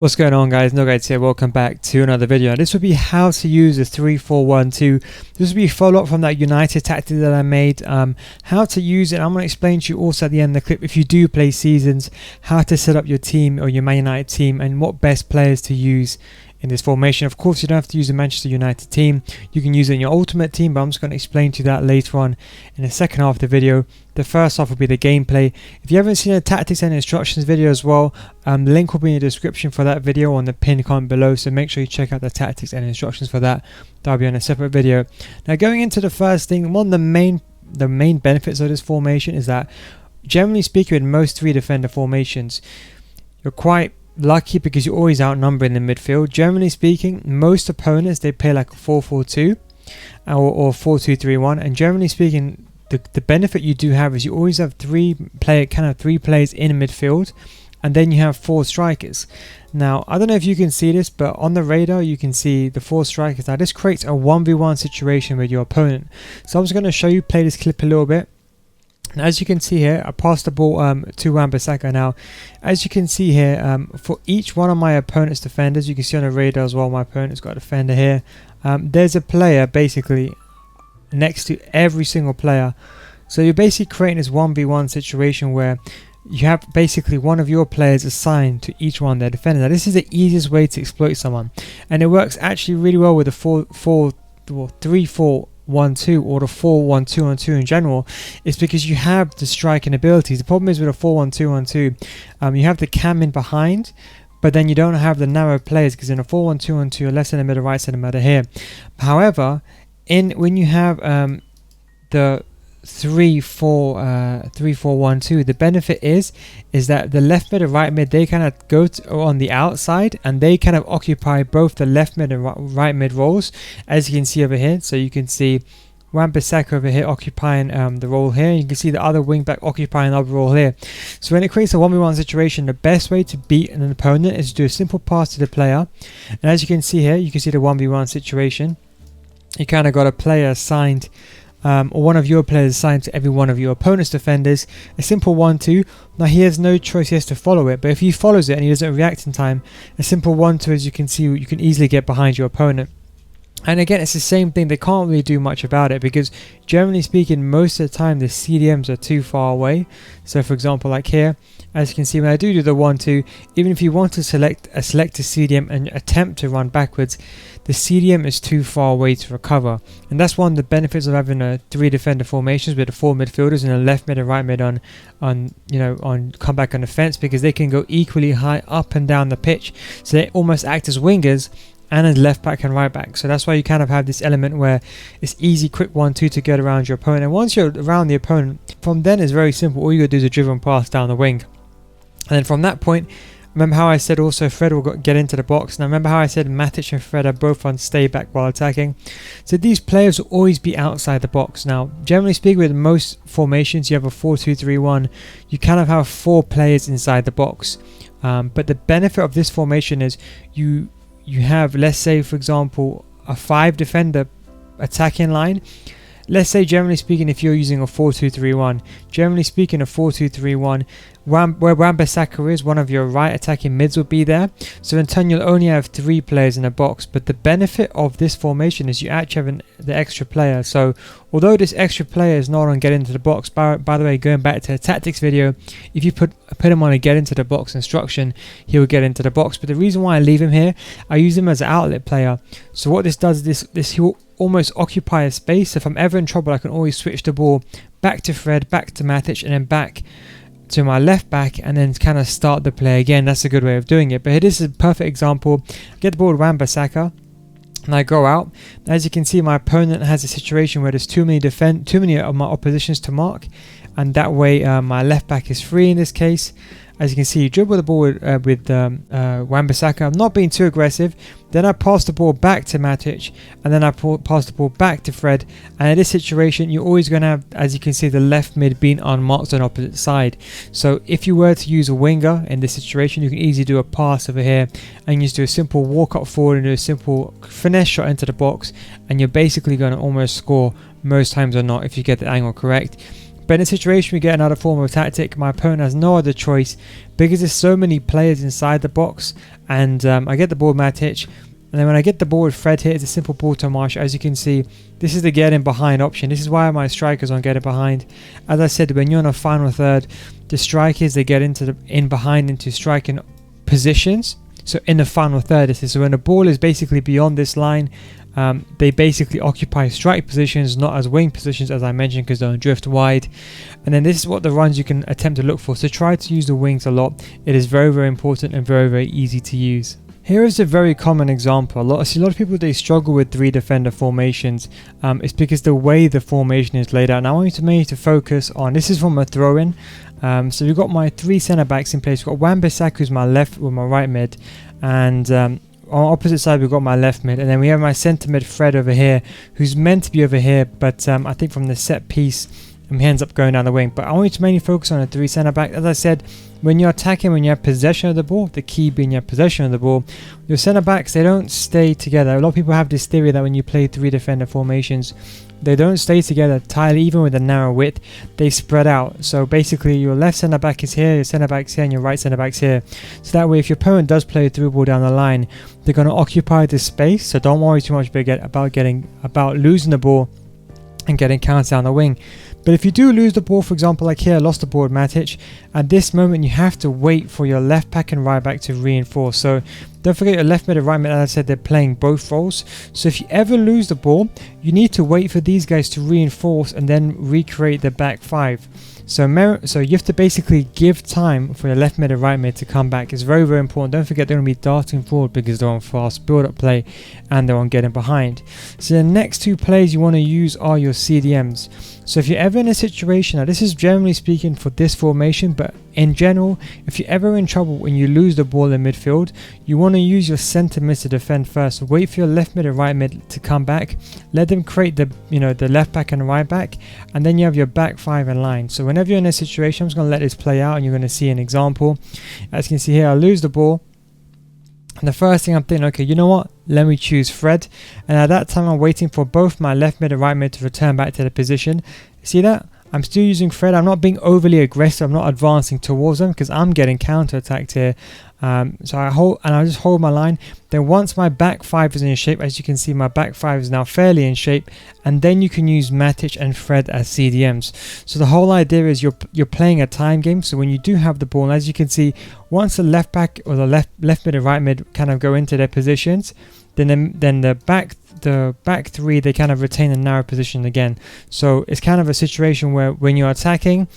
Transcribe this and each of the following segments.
What's going on, guys? No Guides here. Welcome back to another video. Now, this would be how to use the 3-4-1-2. This will be a follow-up from that United tactic that I made. How to use it. I'm going to explain to you also at the end of the clip, if you do play seasons, how to set up your team or your Man United team and what best players to use in this formation. Of course, you don't have to use the Manchester United team. You can use it in your ultimate team, but I'm just going to explain to you that later on in the second half of the video. The first half will be the gameplay. If you haven't seen a tactics and instructions video as well, the link will be in the description for that video on the pinned comment below, so make sure you check out the tactics and instructions for that. That'll be on a separate video. Now, going into the first thing, one of the main benefits of this formation is that, generally speaking, in most 3 defender formations, you're quite lucky because you're always outnumbered in the midfield. Generally speaking, most opponents, they play like a 4-4-2 or 4-2-3-1, and generally speaking, the benefit you do have is you always have 3 players in midfield, and then you have 4 strikers. Now, I don't know if you can see this, but on the radar you can see the 4 strikers. Now, this creates a 1v1 situation with your opponent. So I'm just going to show you, play this clip a little bit. Now, as you can see here, I passed the ball to Wan-Bissaka. Now, as you can see here, for each one of my opponent's defenders, you can see on the radar as well, my opponent's got a defender here. There's a player basically next to every single player. So you're basically creating this 1v1 situation where you have basically one of your players assigned to each one of their defenders. Now, this is the easiest way to exploit someone, and it works actually really well with the 3-4-1-2 or the 4-1-2-1-2 in general. It's because you have the striking abilities. The problem is with a 4-1-2-1-2, you have the cam in behind, but then you don't have the narrow players, because in a 4-1-2-1-2 you're left in the middle, right in the middle here. However, when you have the 3-4-1-2, the benefit is that the left mid and right mid, they kind of go on the outside, and they kind of occupy both the left mid and right mid roles, as you can see over here. So you can see Wan-Bissaka over here occupying the role here. You can see the other wing back occupying the other role here. So when it creates a 1v1 situation, the best way to beat an opponent is to do a simple pass to the player. And as you can see here, you can see the 1v1 situation. You kind of got a player assigned, or one of your players assigned to every one of your opponent's defenders. A simple 1-2. Now, he has no choice, he has to follow it, but if he follows it and he doesn't react in time, a simple 1-2, as you can see, you can easily get behind your opponent. And again, it's the same thing. They can't really do much about it because, generally speaking, most of the time the CDMs are too far away. So for example, like here, as you can see, when I do the 1-2, even if you want to select a CDM and attempt to run backwards, the CDM is too far away to recover. And that's one of the benefits of having a 3 defender formations with the 4 midfielders and a left mid and right mid on comeback on defense, because they can go equally high up and down the pitch. So they almost act as wingers and as left back and right back. So that's why you kind of have this element where it's easy, quick 1-2 to get around your opponent. And once you're around the opponent, from then it's very simple. All you gotta do is a driven pass down the wing. And then from that point, remember how I said also Fred will get into the box. Now, remember how I said Matic and Fred are both on stay back while attacking. So these players will always be outside the box. Now, generally speaking, with most formations, you have a 4-2-3-1. You kind of have 4 players inside the box. But the benefit of this formation is you have, let's say, for example, a 5 defender attacking line. Let's say, generally speaking, if you're using a 4-2-3-1, generally speaking, a 4-2-3-1, where Wan-Bissaka is, one of your right attacking mids will be there. So in turn, you'll only have 3 players in a box. But the benefit of this formation is you actually have the extra player. So although this extra player is not on get into the box, by the way, going back to the tactics video, if you put him on a get into the box instruction, he will get into the box. But the reason why I leave him here, I use him as an outlet player. So what this does is he will almost occupy a space. If I'm ever in trouble, I can always switch the ball back to Fred, back to Matic, and then back to my left back, and then kind of start the play again. That's a good way of doing it. But this is a perfect example. I get the ball with Wan-Bissaka, and I go out. As you can see, my opponent has a situation where there's too many of my oppositions to mark, and that way my left back is free in this case. As you can see, you dribble the ball with Wan-Bissaka. I'm not being too aggressive. Then I pass the ball back to Matic, and then I pass the ball back to Fred. And in this situation, you're always going to have, as you can see, the left mid being unmarked on the opposite side. So if you were to use a winger in this situation, you can easily do a pass over here and just do a simple walk up forward and do a simple finesse shot into the box, and you're basically going to almost score most times or not if you get the angle correct. But in a situation we get another form of tactic, my opponent has no other choice because there's so many players inside the box, and I get the ball with Matic, and then when I get the ball with Fred here, it's a simple ball to Marshall. As you can see, this is the get in behind option. This is why my strikers aren't getting behind. As I said, when you're in a final third, the strikers, they get in behind into striking positions. So in the final third, this is so when the ball is basically beyond this line, they basically occupy strike positions, not as wing positions as I mentioned, because they don't drift wide. And then this is what the runs you can attempt to look for. So try to use the wings a lot. It is very, very important and very, very easy to use. Here is a very common example. I see a lot of people, they struggle with 3 defender formations. It's because the way the formation is laid out. Now I want you to mainly to focus on, this is from a throw-in. So we've got my 3 centre backs in place. We've got Wan-Bissaka, who's my left with my right mid, and on opposite side we've got my left mid, and then we have my centre mid Fred over here, who's meant to be over here, but I think from the set piece he ends up going down the wing. But I want you to mainly focus on the 3 centre back. As I said, when you're attacking, when you have possession of the ball, the key being your possession of the ball, your centre backs, they don't stay together. A lot of people have this theory that when you play 3 defender formations, they don't stay together entirely, even with a narrow width, they spread out. So basically your left centre back is here, your centre back's here, and your right centre back's here. So that way if your opponent does play a through ball down the line, they're going to occupy this space. So don't worry too much about losing the ball and getting counted down the wing. But if you do lose the ball, for example, like here, I lost the ball with Matic, at this moment you have to wait for your left back and right back to reinforce. So don't forget your left mid and right mid, as I said, they're playing both roles. So if you ever lose the ball, you need to wait for these guys to reinforce and then recreate the back 5. So you have to basically give time for your left mid and right mid to come back. It's very, very important. Don't forget they're going to be darting forward because they're on fast build-up play and they're on getting behind. So the next 2 players you want to use are your CDMs. So if you're ever in a situation, now this is generally speaking for this formation, but in general, if you're ever in trouble when you lose the ball in midfield, you want to use your centre mid to defend first. So wait for your left mid and right mid to come back. Let them create the left back and right back, and then you have your back 5 in line. So whenever you're in a situation, I'm just going to let this play out and you're going to see an example. As you can see here, I lose the ball. And the first thing I'm thinking, okay, you know what? Let me choose Fred. And at that time, I'm waiting for both my left mid and right mid to return back to the position. See that? I'm still using Fred. I'm not being overly aggressive. I'm not advancing towards them because I'm getting counter-attacked here. So I just hold my line. Then once my back 5 is in shape, as you can see, my back 5 is now fairly in shape, and then you can use Matic and Fred as CDMs. So the whole idea is you're playing a time game. So when you do have the ball, and as you can see, once the left back or the left mid and right mid kind of go into their positions, then the back 3, they kind of retain a narrow position again. So it's kind of a situation where when you're attacking,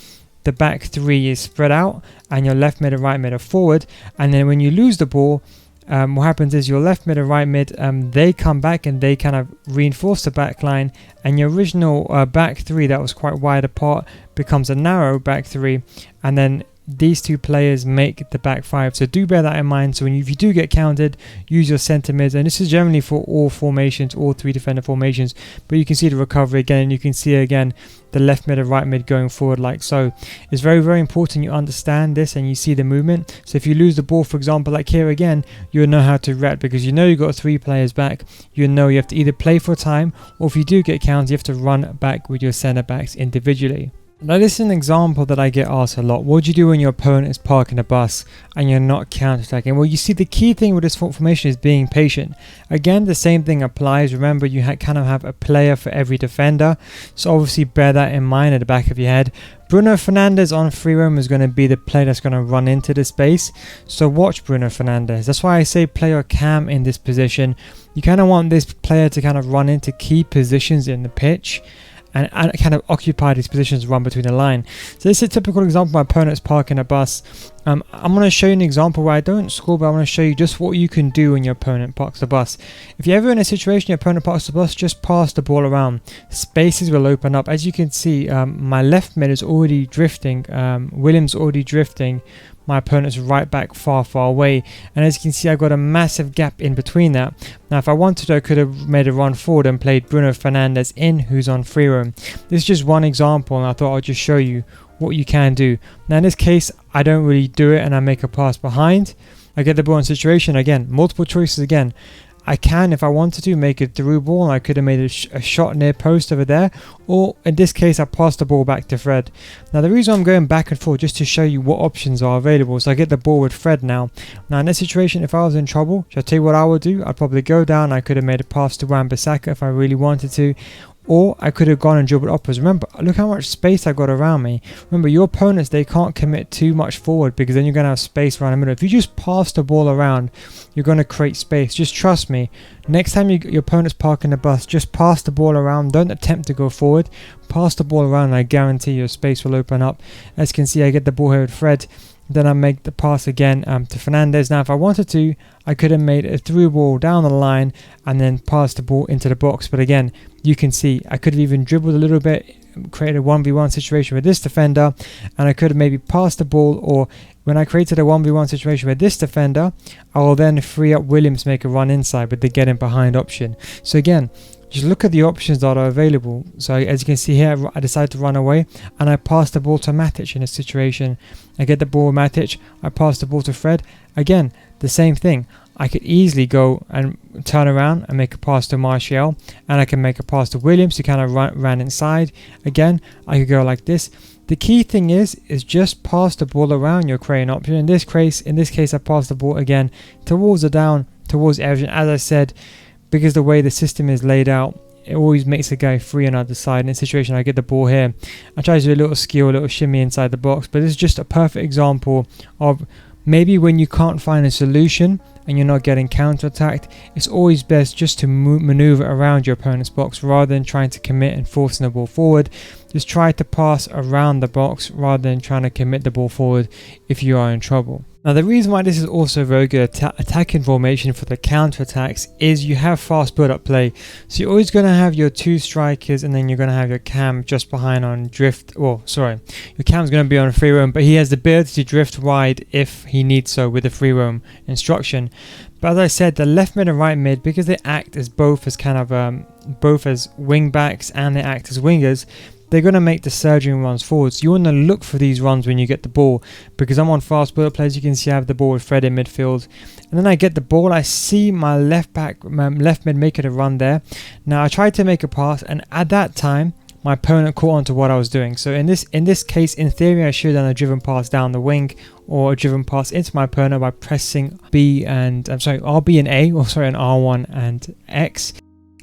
the back 3 is spread out and your left mid and right mid are forward, and then when you lose the ball, what happens is your left mid and right mid, they come back and they kind of reinforce the back line, and your original back 3 that was quite wide apart becomes a narrow back 3, and then these 2 players make the back 5. So do bear that in mind. So if you do get countered, use your centre mids, and this is generally for all formations, all 3 defender formations, but you can see the recovery again, and you can see again the left mid and right mid going forward like so. It's very, very important you understand this and you see the movement. So if you lose the ball, for example, like here again, you'll know how to react because you know you've got 3 players back. You know you have to either play for time, or if you do get countered, you have to run back with your centre backs individually. Now this is an example that I get asked a lot. What do you do when your opponent is parking a bus and you're not counter-attacking? Well, you see the key thing with this formation is being patient. Again, the same thing applies. Remember, you kind of have a player for every defender. So obviously bear that in mind at the back of your head. Bruno Fernandes on free roam is going to be the player that's going to run into the space. So watch Bruno Fernandes. That's why I say play your cam in this position. You kind of want this player to kind of run into key positions in the pitch and kind of occupy these positions, run between the line. So this is a typical example. My opponent's parking a bus. I'm going to show you an example where I don't score, but I want to show you just what you can do when your opponent parks the bus. If you're ever in a situation your opponent parks the bus, just pass the ball around. Spaces will open up. As you can see, my left mid is already drifting. Williams already drifting. My opponent's right back far away, and as you can see, I've got a massive gap in between that. Now if I wanted to, I could have made a run forward and played Bruno Fernandes in, who's on free roam. This is just one example, and I thought I'd just show you what you can do. Now in this case, I don't really do it and I make a pass behind. I get the ball in situation again, multiple choices again. I can, if I wanted to, make a through ball. I could have made a shot near post over there, or in this case I passed the ball back to Fred. Now the reason I'm going back and forth just to show you what options are available. So I get the ball with Fred now. Now in this situation, if I was in trouble, shall I tell you what I would do? I'd probably go down. I could have made a pass to Wan-Bissaka if I really wanted to, or I could have gone and dribbled upwards. Remember, look how much space I got around me. Remember, your opponents, they can't commit too much forward because then you're going to have space around the middle. If you just pass the ball around, you're going to create space. Just trust me. Next time your opponent's parking the bus, just pass the ball around. Don't attempt to go forward. Pass the ball around and I guarantee your space will open up. As you can see, I get the ball here with Fred. Then I make the pass again to Fernandez. Now if I wanted to, I could have made a through ball down the line and then passed the ball into the box. But again, you can see I could have even dribbled a little bit, created a 1v1 situation with this defender, and I could have maybe passed the ball, or when I created a 1v1 situation with this defender, I will then free up Williams to make a run inside with the getting behind option. So again, just look at the options that are available. So as you can see here, I decided to run away and I passed the ball to Matic in this situation. I get the ball with Matic, I pass the ball to Fred. Again, the same thing. I could easily go and turn around and make a pass to Martial, and I can make a pass to Williams who kind of ran inside. Again, I could go like this. The key thing is just pass the ball around your creating option. In this case, I passed the ball again towards the down, towards Everton. As I said, because the way the system is laid out, it always makes the guy free on the other side. In this situation, I get the ball here. I try to do a little skill, a little shimmy inside the box, but this is just a perfect example of maybe when you can't find a solution and you're not getting counter-attacked, it's always best just to maneuver around your opponent's box rather than trying to commit and forcing the ball forward. Just try to pass around the box rather than trying to commit the ball forward if you are in trouble. Now the reason why this is also a very good attacking formation for the counter-attacks is you have fast build-up play. So you're always going to have your two strikers and then you're going to have your cam just behind on drift. Your cam's going to be on a free roam, but he has the ability to drift wide if he needs so with the free roam instruction. But as I said, the left mid and right mid, because they act as both as wing backs and they act as wingers, they're going to make the surging runs forwards. You want to look for these runs when you get the ball, because I'm on fast build-up plays. You can see I have the ball with Fred in midfield, and then I get the ball. I see my left mid making a run there. Now I tried to make a pass, and at that time my opponent caught on to what I was doing. So in this case, in theory, I should have done a driven pass down the wing or a driven pass into my opponent by pressing RB and R1 and X.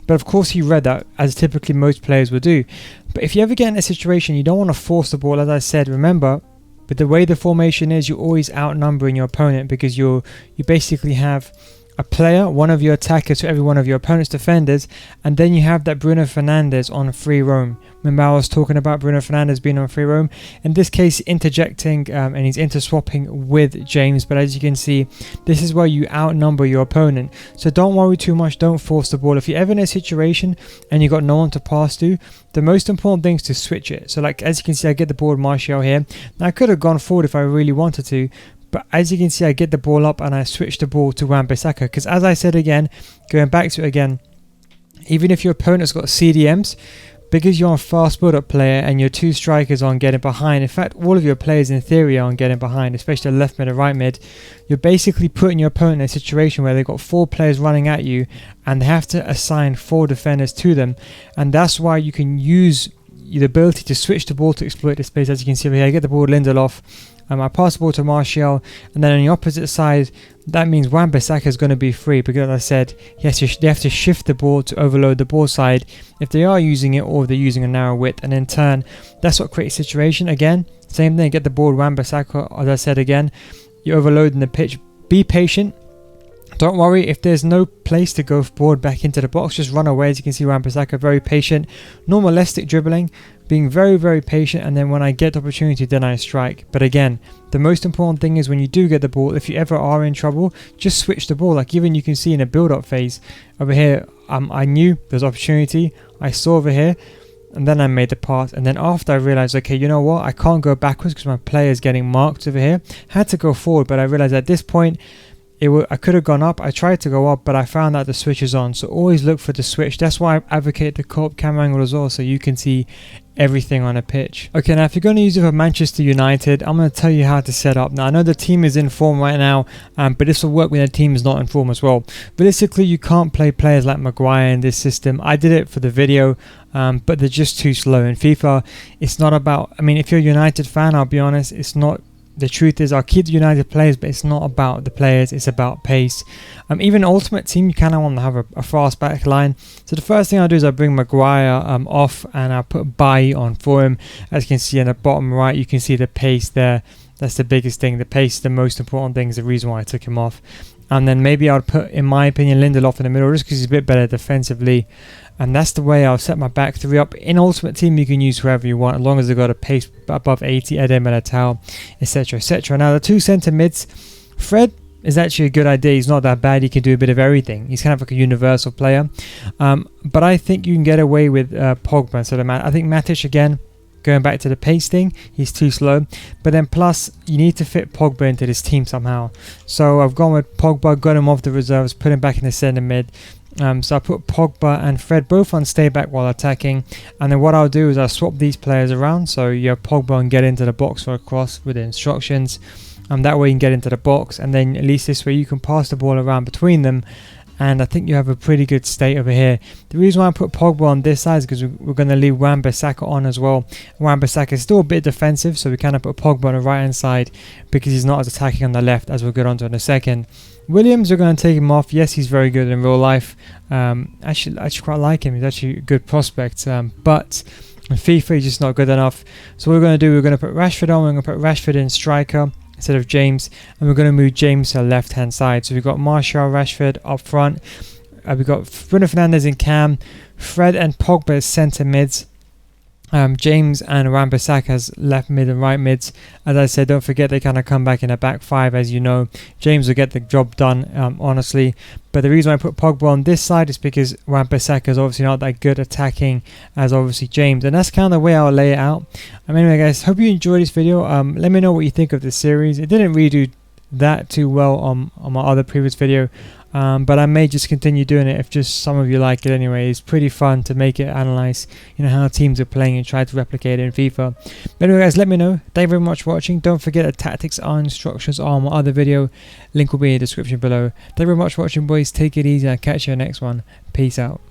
But of course he read that, as typically most players would do. But if you ever get in a situation you don't want to force the ball, as I said, remember, but the way the formation is, you're always outnumbering your opponent, because you basically have a player, one of your attackers to every one of your opponent's defenders, and then you have that Bruno Fernandes on free roam. Remember I was talking about Bruno Fernandes being on free roam? In this case, interjecting and he's interswapping with James, but as you can see, this is where you outnumber your opponent. So don't worry too much, don't force the ball. If you're ever in a situation and you've got no one to pass to, the most important thing is to switch it. So like as you can see, I get the ball with Martial here. Now I could have gone forward if I really wanted to, but as you can see, I get the ball up and I switch the ball to Wan-Bissaka, because as I said again, going back to it again, even if your opponent's got CDMs, because you're a fast build-up player and your two strikers are on getting behind, in fact all of your players in theory are on getting behind, especially the left mid and right mid, you're basically putting your opponent in a situation where they've got 4 players running at you and they have to assign 4 defenders to them, and that's why you can use the ability to switch the ball to exploit the space. As you can see over here, I get the ball with Lindelof, I pass the ball to Martial, and then on the opposite side, that means Wan-Bissaka is going to be free, because as I said, they have to shift the ball to overload the ball side if they are using it, or if they're using a narrow width, and in turn, that's what creates a situation. Again, same thing, get the ball with Wan-Bissaka, as I said again, you're overloading the pitch. Be patient. Don't worry if there's no place to go forward back into the box, just run away. As you can see, Wan-Bissaka very patient, normalistic dribbling, being very, very patient, and then when I get the opportunity, then I strike. But again, the most important thing is when you do get the ball, if you ever are in trouble, just switch the ball. Like even you can see in a build-up phase over here, I knew there's opportunity, I saw over here, and then I made the pass, and then after I realized, okay, you know what, I can't go backwards because my player is getting marked over here. Had to go forward, but I realized at this point I could have gone up. I tried to go up, but I found that the switch is on. So always look for the switch. That's why I advocate the co-op camera angle as well, so you can see everything on a pitch. Okay, now if you're going to use it for Manchester United, I'm going to tell you how to set up. Now I know the team is in form right now, but this will work when the team is not in form as well. Realistically, you can't play players like Maguire in this system. I did it for the video, but they're just too slow. In FIFA, it's not about, I mean, if you're a United fan, I'll be honest, it's not. The truth is, I'll keep the United players, but it's not about the players, it's about pace. Even Ultimate Team, you kind of want to have a fast back line. So the first thing I'll do is I'll bring Maguire off, and I'll put Bailly on for him. As you can see in the bottom right, you can see the pace there. That's the biggest thing. The pace is the most important thing, is the reason why I took him off. And then maybe I'll put, in my opinion, Lindelof in the middle, just because he's a bit better defensively. And that's the way I'll set my back three up. In Ultimate Team, you can use whoever you want, as long as they've got a pace above 80, Eder Militao, etc, etc. Now, the two centre mids, Fred is actually a good idea. He's not that bad. He can do a bit of everything. He's kind of like a universal player. But I think you can get away with Pogba. So I think Matic, again, going back to the pace thing, he's too slow. But then plus, you need to fit Pogba into this team somehow. So I've gone with Pogba, got him off the reserves, put him back in the centre mid. So I put Pogba and Fred both on stay back while attacking, and then what I'll do is I'll swap these players around. So you have Pogba and get into the box for a cross with the instructions, and that way you can get into the box, and then at least this way you can pass the ball around between them. And I think you have a pretty good state over here. The reason why I put Pogba on this side is because we're going to leave Wan-Bissaka on as well. Wan-Bissaka is still a bit defensive, so we kind of put Pogba on the right hand side because he's not as attacking on the left, as we'll get onto in a second. Williams, we're going to take him off. Yes, he's very good in real life. Actually quite like him. He's actually a good prospect. But in FIFA, he's just not good enough. So what we're going to do, we're going to put Rashford on. We're going to put Rashford in striker instead of James, and we're going to move James to the left hand side. So we've got Martial, Rashford up front, we've got Bruno Fernandes in cam, Fred and Pogba as centre mids, James and Wan-Bissaka as left mid and right mids. As I said, don't forget they kind of come back in a back five, as you know. James will get the job done, honestly. But the reason I put Pogba on this side is because Wan-Bissaka is obviously not that good attacking as obviously James, and that's kind of the way I'll lay it out. Anyway guys, hope you enjoyed this video. Let me know what you think of this series. It didn't really do that too well on my other previous video, but I may just continue doing it if just some of you like it anyway. It's pretty fun to make it, analyze, you know, how teams are playing and try to replicate it in FIFA. But anyway guys, let me know. Thank you very much for watching. Don't forget that tactics and instructions are on my other video. Link will be in the description below. Thank you very much for watching, boys. Take it easy. I'll catch you in the next one. Peace out.